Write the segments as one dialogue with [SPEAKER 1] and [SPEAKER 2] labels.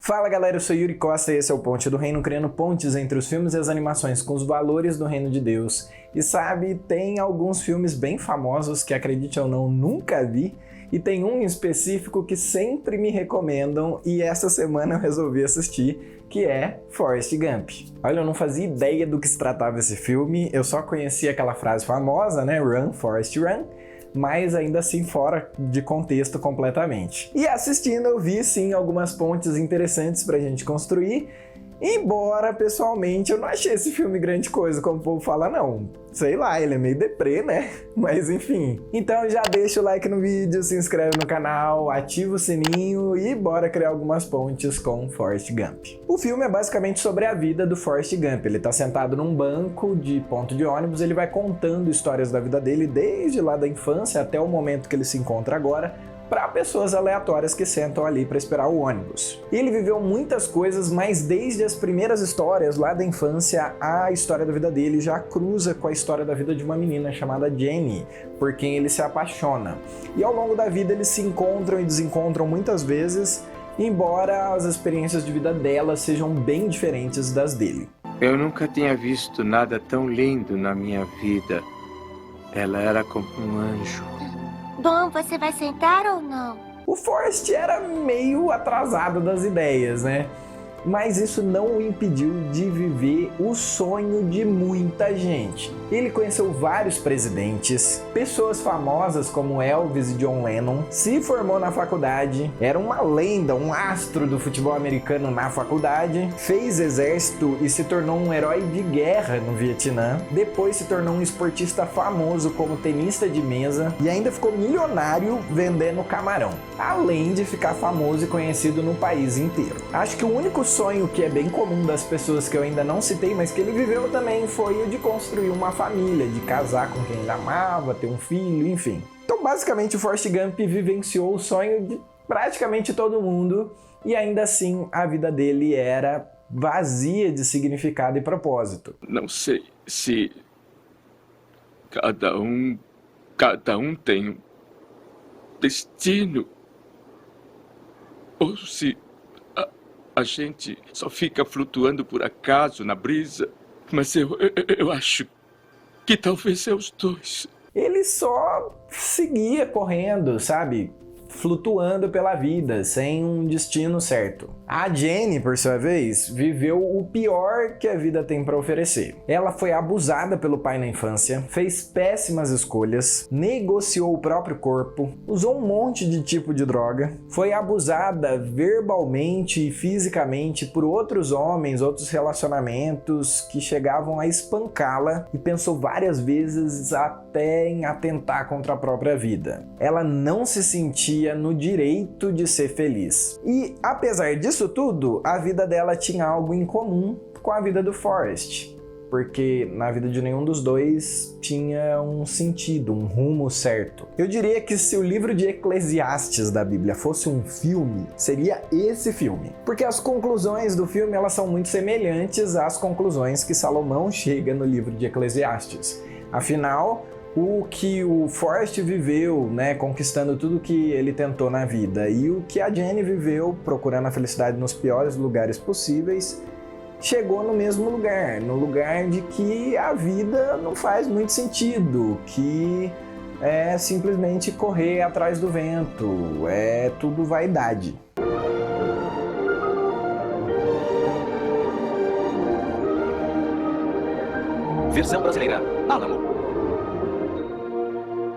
[SPEAKER 1] Fala galera, eu sou Yuri Costa e esse é o Ponte do Reino, criando pontes entre os filmes e as animações com os valores do Reino de Deus. E sabe, tem alguns filmes bem famosos que, acredite ou não, nunca vi, e tem um em específico que sempre me recomendam e essa semana eu resolvi assistir, que é Forrest Gump. Olha, eu não fazia ideia do que se tratava esse filme, eu só conhecia aquela frase famosa, né, Run, Forrest, Run, mas ainda assim fora de contexto completamente. E assistindo eu vi sim algumas pontes interessantes pra gente construir, embora pessoalmente eu não achei esse filme grande coisa, como o povo fala não. Sei lá, ele é meio deprê, né? Mas enfim. Então já deixa o like no vídeo, se inscreve no canal, ativa o sininho e bora criar algumas pontes com Forrest Gump. O filme é basicamente sobre a vida do Forrest Gump. Ele tá sentado num banco de ponto de ônibus, ele vai contando histórias da vida dele desde lá da infância até o momento que ele se encontra agora, para pessoas aleatórias que sentam ali para esperar o ônibus. E ele viveu muitas coisas, mas desde as primeiras histórias lá da infância, a história da vida dele já cruza com a história da vida de uma menina chamada Jenny, por quem ele se apaixona. E ao longo da vida eles se encontram e desencontram muitas vezes, embora as experiências de vida dela sejam bem diferentes das dele.
[SPEAKER 2] Eu nunca tinha visto nada tão lindo na minha vida. Ela era como um anjo.
[SPEAKER 3] Bom, você vai sentar ou não?
[SPEAKER 1] O Forrest era meio atrasado das ideias, né? Mas isso não o impediu de viver o sonho de muita gente. Ele conheceu vários presidentes, pessoas famosas como Elvis e John Lennon, se formou na faculdade, era uma lenda, um astro do futebol americano na faculdade, fez exército e se tornou um herói de guerra no Vietnã, depois se tornou um esportista famoso como tenista de mesa e ainda ficou milionário vendendo camarão, além de ficar famoso e conhecido no país inteiro. Acho que o único sonho que é bem comum das pessoas que eu ainda não citei, mas que ele viveu também, foi o de construir uma família, de casar com quem ele amava, ter um filho, enfim. Então basicamente o Forrest Gump vivenciou o sonho de praticamente todo mundo e ainda assim a vida dele era vazia de significado e propósito.
[SPEAKER 2] Não sei se cada um tem um destino ou se a gente só fica flutuando por acaso na brisa, mas eu acho que talvez seja os dois.
[SPEAKER 1] Ele só seguia correndo, sabe? Flutuando pela vida, sem um destino certo. A Jenny, por sua vez, viveu o pior que a vida tem para oferecer. Ela foi abusada pelo pai na infância, fez péssimas escolhas, negociou o próprio corpo, usou um monte de tipo de droga, foi abusada verbalmente e fisicamente por outros homens, outros relacionamentos que chegavam a espancá-la e pensou várias vezes até em atentar contra a própria vida. Ela não se sentia no direito de ser feliz. E apesar disso tudo, a vida dela tinha algo em comum com a vida do Forrest, porque na vida de nenhum dos dois tinha um sentido, um rumo certo. Eu diria que se o livro de Eclesiastes da Bíblia fosse um filme, seria esse filme. Porque as conclusões do filme elas são muito semelhantes às conclusões que Salomão chega no livro de Eclesiastes. Afinal, o que o Forrest viveu, né, conquistando tudo que ele tentou na vida, e o que a Jenny viveu, procurando a felicidade nos piores lugares possíveis, chegou no mesmo lugar, no lugar de que a vida não faz muito sentido, que é simplesmente correr atrás do vento, é tudo vaidade.
[SPEAKER 4] Versão brasileira, Alamo.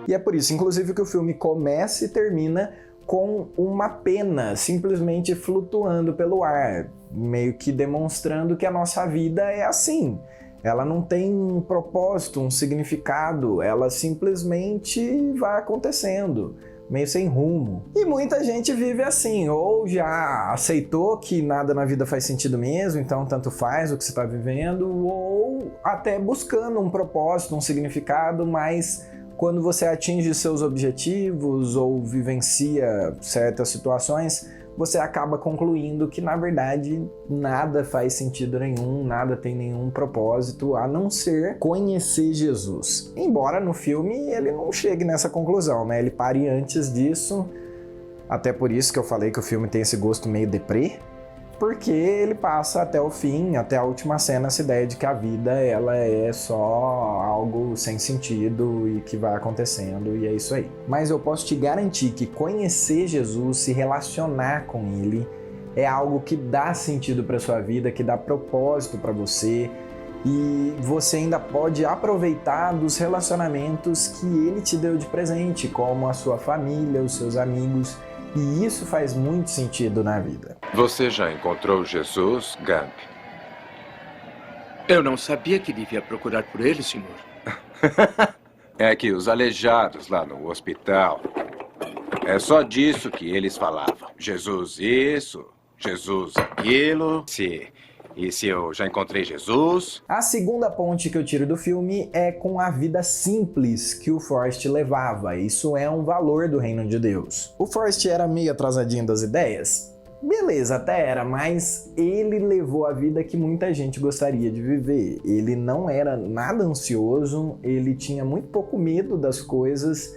[SPEAKER 1] E é por isso, inclusive, que o filme começa e termina com uma pena simplesmente flutuando pelo ar, meio que demonstrando que a nossa vida é assim. Ela não tem um propósito, um significado, ela simplesmente vai acontecendo, meio sem rumo. E muita gente vive assim, ou já aceitou que nada na vida faz sentido mesmo, então tanto faz o que você está vivendo, ou até buscando um propósito, um significado, mas quando você atinge seus objetivos ou vivencia certas situações, você acaba concluindo que, na verdade, nada faz sentido nenhum, nada tem nenhum propósito, a não ser conhecer Jesus. Embora no filme ele não chegue nessa conclusão, né? Ele pare antes disso, até por isso que eu falei que o filme tem esse gosto meio deprê, porque ele passa até o fim, até a última cena, essa ideia de que a vida ela é só algo sem sentido e que vai acontecendo, e é isso aí. Mas eu posso te garantir que conhecer Jesus, se relacionar com ele, é algo que dá sentido para sua vida, que dá propósito para você, e você ainda pode aproveitar dos relacionamentos que ele te deu de presente, como a sua família, os seus amigos, e isso faz muito sentido na vida.
[SPEAKER 5] Você já encontrou Jesus, Gump?
[SPEAKER 2] Eu não sabia que devia procurar por ele, senhor.
[SPEAKER 5] É que os aleijados lá no hospital, é só disso que eles falavam. Jesus isso, Jesus aquilo, e se eu já encontrei Jesus?
[SPEAKER 1] A segunda ponte que eu tiro do filme é com a vida simples que o Forrest levava. Isso é um valor do reino de Deus. O Forrest era meio atrasadinho das ideias? Beleza, até era, mas ele levou a vida que muita gente gostaria de viver. Ele não era nada ansioso, ele tinha muito pouco medo das coisas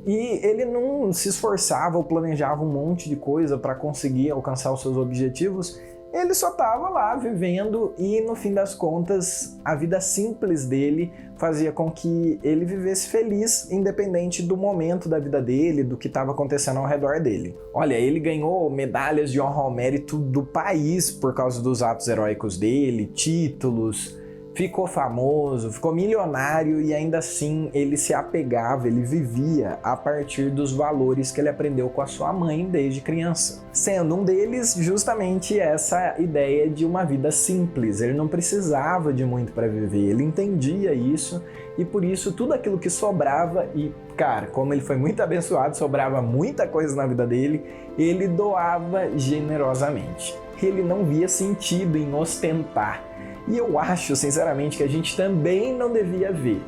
[SPEAKER 1] e ele não se esforçava ou planejava um monte de coisa para conseguir alcançar os seus objetivos. Ele só estava lá vivendo e, no fim das contas, a vida simples dele fazia com que ele vivesse feliz, independente do momento da vida dele, do que estava acontecendo ao redor dele. Olha, ele ganhou medalhas de honra ao mérito do país por causa dos atos heróicos dele, títulos, ficou famoso, ficou milionário e ainda assim ele se apegava, ele vivia a partir dos valores que ele aprendeu com a sua mãe desde criança. Sendo um deles justamente essa ideia de uma vida simples, ele não precisava de muito para viver, ele entendia isso e por isso tudo aquilo que sobrava, e cara, como ele foi muito abençoado, sobrava muita coisa na vida dele, ele doava generosamente. Ele não via sentido em ostentar. E eu acho, sinceramente, que a gente também não devia ver.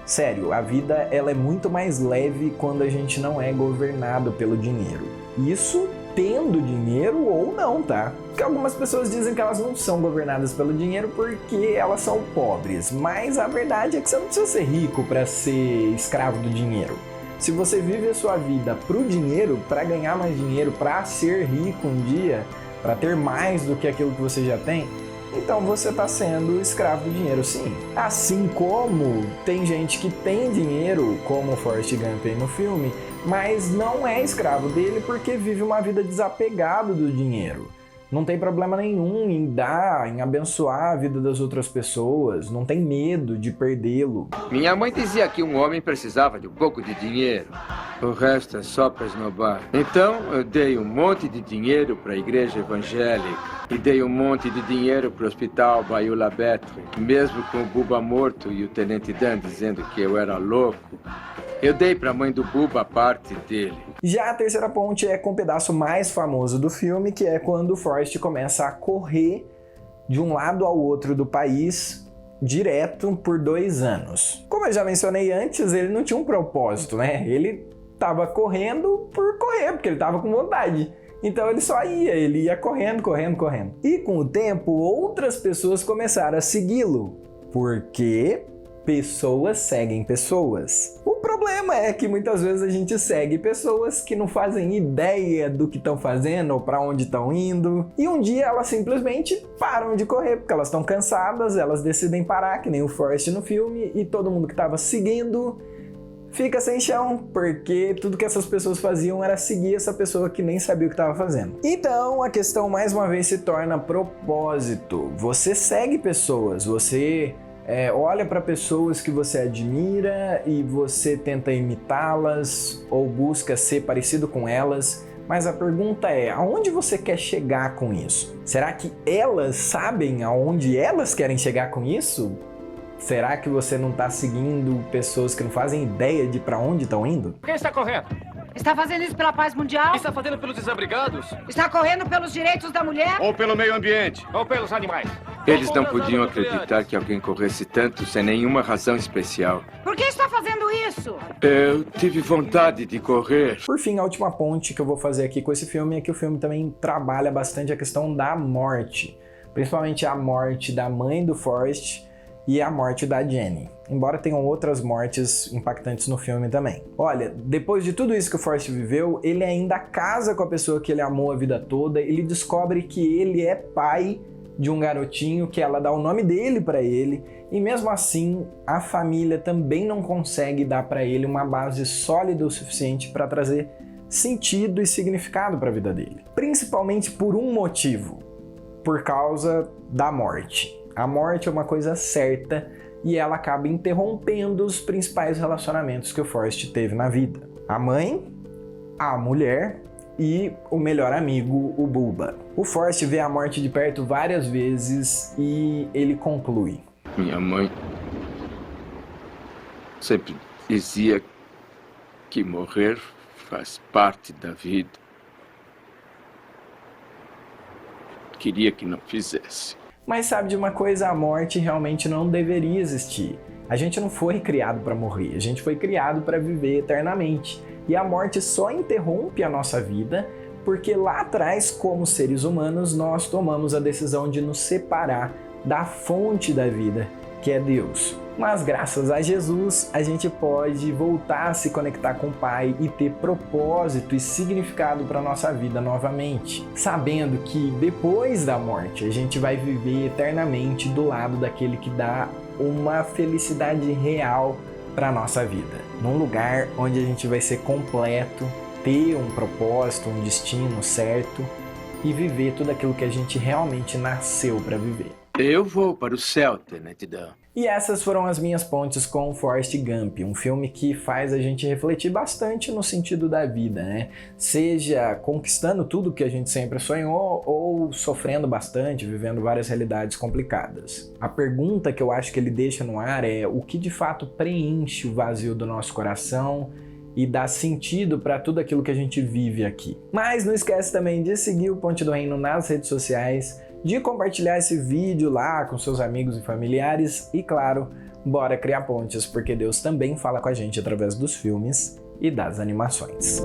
[SPEAKER 1] Sério, a vida ela é muito mais leve quando a gente não é governado pelo dinheiro. Isso tendo dinheiro ou não, tá? Porque algumas pessoas dizem que elas não são governadas pelo dinheiro porque elas são pobres. Mas a verdade é que você não precisa ser rico para ser escravo do dinheiro. Se você vive a sua vida pro dinheiro, para ganhar mais dinheiro, para ser rico um dia, para ter mais do que aquilo que você já tem, então você está sendo escravo do dinheiro, sim. Assim como tem gente que tem dinheiro, como o Forrest Gump aí no filme, mas não é escravo dele porque vive uma vida desapegada do dinheiro. Não tem problema nenhum em dar, em abençoar a vida das outras pessoas, não tem medo de perdê-lo.
[SPEAKER 2] Minha mãe dizia que um homem precisava de um pouco de dinheiro. O resto é só para esnobar. Então, eu dei um monte de dinheiro para a igreja evangélica. E dei um monte de dinheiro para o hospital Bayou-La-Berthe. Mesmo com o Buba morto e o Tenente Dan dizendo que eu era louco, eu dei para a mãe do Buba parte dele.
[SPEAKER 1] Já a terceira ponte é com o pedaço mais famoso do filme, que é quando o Forrest começa a correr de um lado ao outro do país direto por 2 anos. Como eu já mencionei antes, ele não tinha um propósito, né? Ele estava correndo por correr, porque ele estava com vontade. Então ele só ia, ele ia correndo. E com o tempo, outras pessoas começaram a segui-lo, porque pessoas seguem pessoas. O problema é que muitas vezes a gente segue pessoas que não fazem ideia do que estão fazendo ou para onde estão indo. E um dia elas simplesmente param de correr, porque elas estão cansadas, elas decidem parar, que nem o Forrest no filme, e todo mundo que estava seguindo fica sem chão, porque tudo que essas pessoas faziam era seguir essa pessoa que nem sabia o que estava fazendo. Então a questão mais uma vez se torna propósito. Você segue pessoas, você olha para pessoas que você admira e você tenta imitá-las ou busca ser parecido com elas, mas a pergunta é, aonde você quer chegar com isso? Será que elas sabem aonde elas querem chegar com isso? Será que você não está seguindo pessoas que não fazem ideia de para onde estão indo?
[SPEAKER 6] Quem está correndo?
[SPEAKER 7] Está fazendo isso pela paz mundial?
[SPEAKER 6] Está fazendo pelos desabrigados?
[SPEAKER 7] Está correndo pelos direitos da mulher?
[SPEAKER 6] Ou pelo meio ambiente? Ou pelos animais?
[SPEAKER 2] Eles não podiam acreditar que alguém corresse tanto sem nenhuma razão especial.
[SPEAKER 7] Por que está fazendo isso?
[SPEAKER 2] Eu tive vontade de correr.
[SPEAKER 1] Por fim, a última ponte que eu vou fazer aqui com esse filme é que o filme também trabalha bastante a questão da morte. Principalmente a morte da mãe do Forrest e a morte da Jenny. Embora tenham outras mortes impactantes no filme também. Olha, depois de tudo isso que o Forrest viveu, ele ainda casa com a pessoa que ele amou a vida toda, ele descobre que ele é pai de um garotinho, que ela dá o nome dele para ele, e mesmo assim a família também não consegue dar para ele uma base sólida o suficiente para trazer sentido e significado para a vida dele. Principalmente por um motivo, por causa da morte. A morte é uma coisa certa e ela acaba interrompendo os principais relacionamentos que o Forrest teve na vida. A mãe, a mulher e o melhor amigo, o Bubba. O Forrest vê a morte de perto várias vezes e ele conclui:
[SPEAKER 2] Minha mãe sempre dizia que morrer faz parte da vida. Queria que não fizesse.
[SPEAKER 1] Mas sabe de uma coisa? A morte realmente não deveria existir. A gente não foi criado para morrer, a gente foi criado para viver eternamente. E a morte só interrompe a nossa vida porque lá atrás, como seres humanos, nós tomamos a decisão de nos separar da fonte da vida, que é Deus. Mas graças a Jesus, a gente pode voltar a se conectar com o Pai e ter propósito e significado para a nossa vida novamente, sabendo que depois da morte a gente vai viver eternamente do lado daquele que dá uma felicidade real para a nossa vida, num lugar onde a gente vai ser completo, ter um propósito, um destino certo e viver tudo aquilo que a gente realmente nasceu para viver.
[SPEAKER 2] Eu vou para o céu, Tenente Dan.
[SPEAKER 1] E essas foram as minhas pontes com o Forrest Gump, um filme que faz a gente refletir bastante no sentido da vida, né? Seja conquistando tudo que a gente sempre sonhou ou sofrendo bastante, vivendo várias realidades complicadas. A pergunta que eu acho que ele deixa no ar é: o que de fato preenche o vazio do nosso coração e dá sentido para tudo aquilo que a gente vive aqui? Mas não esquece também de seguir o Ponte do Reino nas redes sociais, de compartilhar esse vídeo lá com seus amigos e familiares e, claro, bora criar pontes, porque Deus também fala com a gente através dos filmes e das animações.